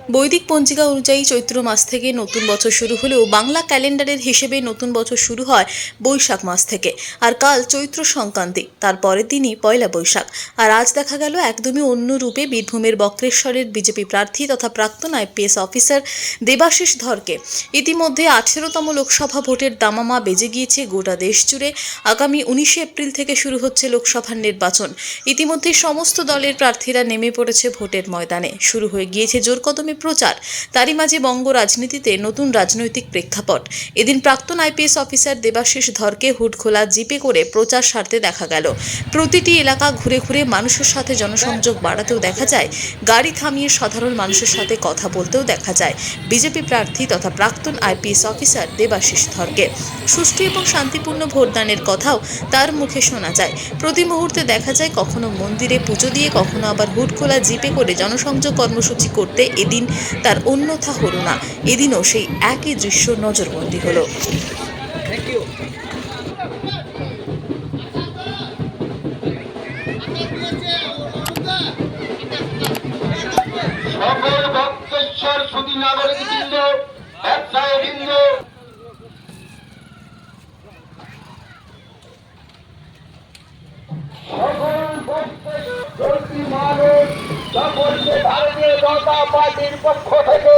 বৈদিক পঞ্জিকা অনুযায়ী চৈত্র মাস থেকে নতুন বছর শুরু হলেও বাংলা ক্যালেন্ডারের হিসেবে নতুন বছর শুরু হয় বৈশাখ মাস থেকে। আর কাল চৈত্র সংক্রান্তি, তার পরের দিনই পয়লা বৈশাখ। আর আজ দেখা গেল একদমই অন্য রূপে বীরভূমের বক্রেশ্বরের বিজেপি প্রার্থী তথা প্রাক্তন আইপিএস অফিসার দেবাশিস ধরকে। ইতিমধ্যে 18তম লোকসভা ভোটের দামামা বেজে গিয়েছে গোটা দেশ জুড়ে। আগামী 19 এপ্রিল থেকে শুরু হচ্ছে লোকসভার নির্বাচন। ইতিমধ্যে সমস্ত দলের প্রার্থীরা নেমে পড়েছে ভোটের ময়দানে। শুরু হয়ে গিয়েছে জোর কদমে প্রচার। তারই মাঝে বঙ্গ রাজনীতিতে নতুন রাজনৈতিক প্রেক্ষাপট। এদিন প্রাক্তন আইপিএস অফিসার দেবাশিস ধরকে হুড খোলা জিপে করে প্রচার সারতে দেখা গেল। প্রতিটি এলাকা ঘুরে ঘুরে মানুষের সাথে জনসংযোগ বাড়াতেও দেখা যায়। গাড়ি থামিয়ে সাধারণ মানুষের সাথে কথা বলতেও দেখা যায় বিজেপি প্রার্থী তথা প্রাক্তন আইপিএস অফিসার দেবাশিস ধরকে। সুষ্ঠু এবং শান্তিপূর্ণ ভোটদানের কথাও তার মুখে শোনা যায়। প্রতি মুহূর্তে দেখা যায় কখনো মন্দিরে পুজো দিয়ে, কখনো আবার হুড খোলা জিপে করে জনসংযোগ কর্মসূচি করতে। এদিন তার অন্যথা হলো না। এদিনও সেই একই দৃশ্য নজরবন্দী হলো। সকল ভক্তেশ্বর সুধী নাগরিকবৃন্দ, ব্যবসায়ীবৃন্দ, সকল ভক্তেশ্বর মানুষ সকলকে ভারতীয় জনতা পার্টির পক্ষ থেকে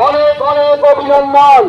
অনেক অনেক অভিনন্দন।